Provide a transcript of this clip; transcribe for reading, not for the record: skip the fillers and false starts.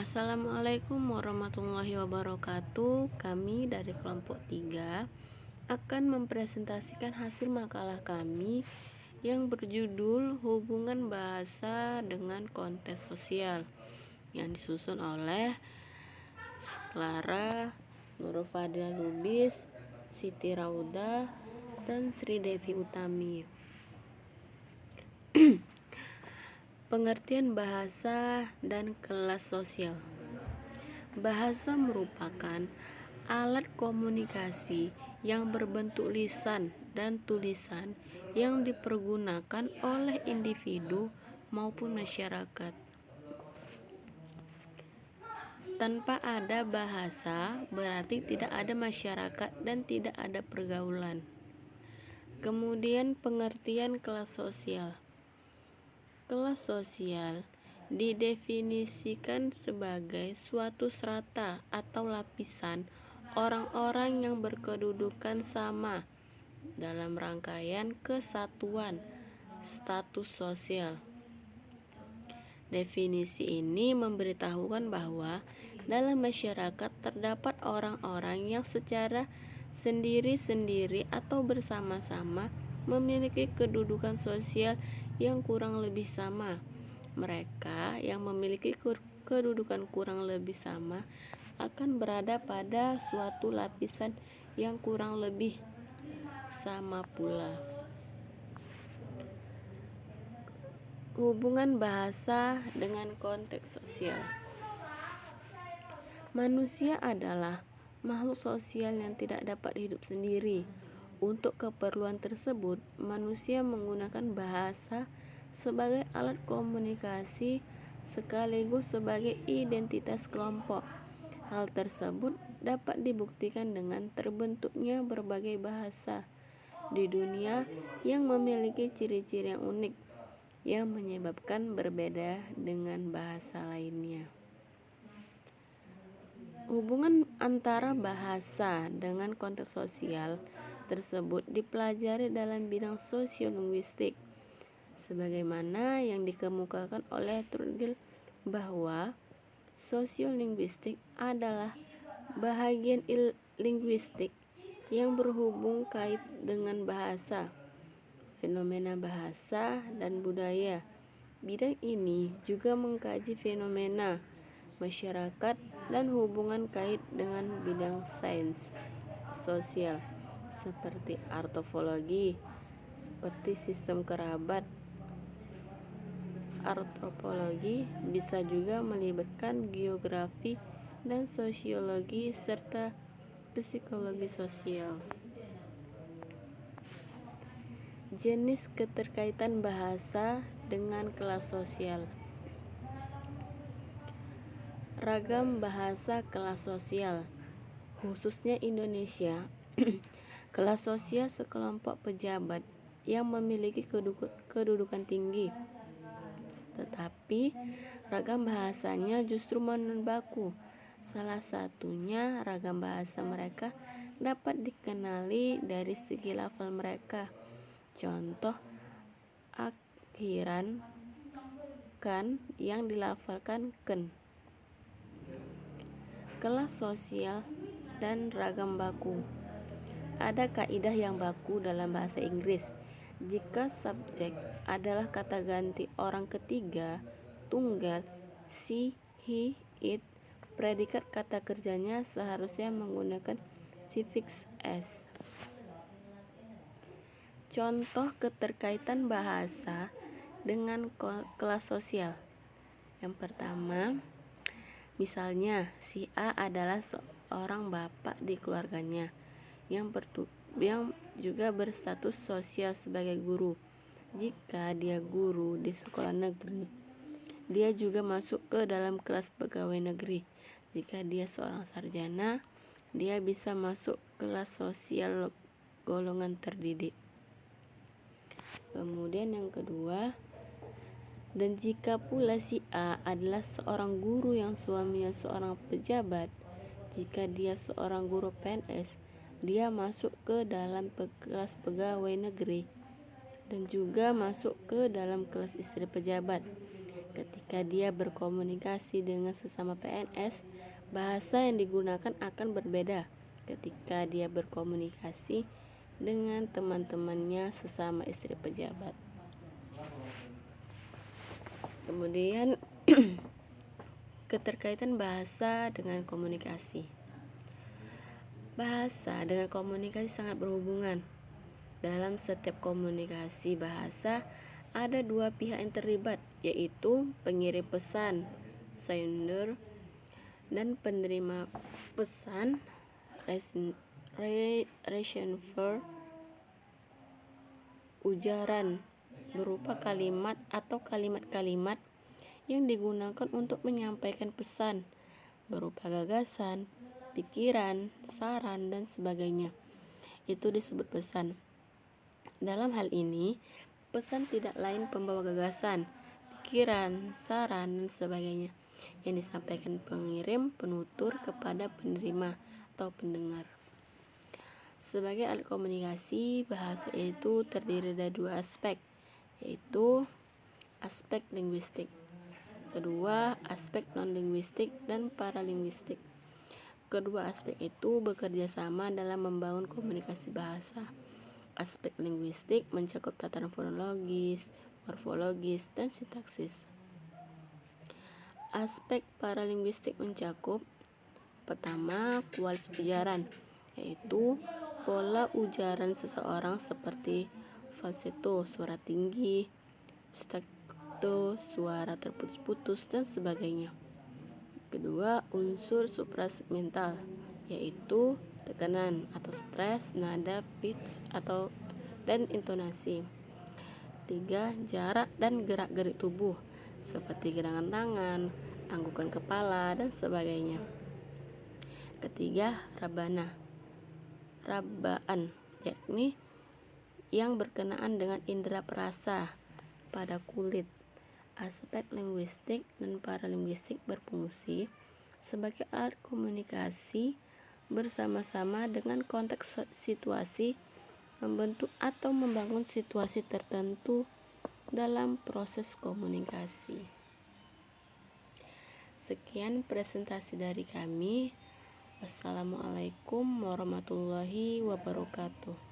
Assalamualaikum warahmatullahi wabarakatuh. Kami dari kelompok 3 akan mempresentasikan hasil makalah kami yang berjudul Hubungan Bahasa dengan Konteks Sosial yang disusun oleh Clara, Nurul Fadila Lubis, Siti Rauda, dan Sri Devi Utami. Pengertian bahasa dan kelas sosial. Bahasa merupakan alat komunikasi yang berbentuk lisan dan tulisan yang dipergunakan oleh individu maupun masyarakat. Tanpa ada bahasa, berarti tidak ada masyarakat dan tidak ada pergaulan. Kemudian pengertian kelas sosial. Kelas sosial didefinisikan sebagai suatu strata atau lapisan orang-orang yang berkedudukan sama dalam rangkaian kesatuan status sosial. Definisi ini memberitahukan bahwa dalam masyarakat terdapat orang-orang yang secara sendiri-sendiri atau bersama-sama memiliki kedudukan sosial yang kurang lebih sama. Mereka yang memiliki kedudukan kurang lebih sama akan berada pada suatu lapisan yang kurang lebih sama pula. Hubungan bahasa dengan konteks sosial. Manusia adalah makhluk sosial yang tidak dapat hidup sendiri. Untuk keperluan tersebut, manusia menggunakan bahasa sebagai alat komunikasi sekaligus sebagai identitas kelompok. Hal tersebut dapat dibuktikan dengan terbentuknya berbagai bahasa di dunia yang memiliki ciri-ciri yang unik yang menyebabkan berbeda dengan bahasa lainnya. Hubungan antara bahasa dengan konteks sosial tersebut dipelajari dalam bidang sosiolinguistik, sebagaimana yang dikemukakan oleh Trudel bahwa sosiolinguistik adalah bahagian linguistik yang berhubung kait dengan bahasa, fenomena bahasa, dan budaya. Bidang ini juga mengkaji fenomena masyarakat dan hubungan kait dengan bidang sains sosial seperti antropologi, seperti sistem kerabat. Antropologi bisa juga melibatkan geografi dan sosiologi serta psikologi sosial. Jenis keterkaitan bahasa dengan kelas sosial. Ragam bahasa kelas sosial, khususnya Indonesia. Kelas sosial sekelompok pejabat yang memiliki kedudukan tinggi, tetapi ragam bahasanya justru non-baku. Salah satunya ragam bahasa mereka dapat dikenali dari segi lafal mereka. Contoh, akhiran kan yang dilafalkan ken. Kelas sosial dan ragam baku. Ada kaidah yang baku dalam bahasa Inggris. Jika subjek adalah kata ganti orang ketiga, tunggal, she, he, it, predikat kata kerjanya seharusnya menggunakan sufiks s. Contoh keterkaitan bahasa dengan kelas sosial. Yang pertama, misalnya si A adalah seorang bapak di keluarganya yang juga berstatus sosial sebagai guru. Jika dia guru di sekolah negeri, dia juga masuk ke dalam kelas pegawai negeri. Jika dia seorang sarjana, dia bisa masuk kelas sosial golongan terdidik. Kemudian yang kedua, dan jika pula si A adalah seorang guru yang suaminya seorang pejabat, jika dia seorang guru PNS, dia masuk ke dalam kelas pegawai negeri dan juga masuk ke dalam kelas istri pejabat. Ketika dia berkomunikasi dengan sesama PNS, bahasa yang digunakan akan berbeda ketika dia berkomunikasi dengan teman-temannya sesama istri pejabat. Kemudian keterkaitan bahasa dengan komunikasi. Bahasa dengan komunikasi sangat berhubungan. Dalam setiap komunikasi bahasa, ada dua pihak yang terlibat, yaitu pengirim pesan, sender, dan penerima pesan, receiver. Ujaran berupa kalimat atau kalimat-kalimat yang digunakan untuk menyampaikan pesan, berupa gagasan, pikiran, saran, dan sebagainya. Itu disebut pesan. Dalam hal ini, pesan tidak lain pembawa gagasan, pikiran, saran, dan sebagainya yang disampaikan pengirim penutur kepada penerima atau pendengar. Sebagai alat komunikasi, bahasa itu terdiri dari dua aspek, yaitu aspek linguistik. Kedua, aspek non-linguistik dan paralinguistik. Kedua aspek itu bekerja sama dalam membangun komunikasi bahasa. Aspek linguistik mencakup tatanan fonologis, morfologis, dan sintaksis. Aspek paralinguistik mencakup pertama, kualitas ujaran, yaitu pola ujaran seseorang seperti falsetto, suara tinggi, staccato, suara terputus-putus, dan sebagainya. Kedua, unsur suprasegmental, yaitu tekanan atau stres, nada, pitch dan intonasi. Tiga, jarak dan gerak-gerik tubuh seperti gerakan tangan, anggukan kepala, dan sebagainya. Ketiga, rabaan, yakni yang berkenaan dengan indera perasa pada kulit. Aspek linguistik dan paralinguistik berfungsi sebagai alat komunikasi bersama-sama dengan konteks situasi, membentuk atau membangun situasi tertentu dalam proses komunikasi. Sekian presentasi dari kami. Wassalamualaikum warahmatullahi wabarakatuh.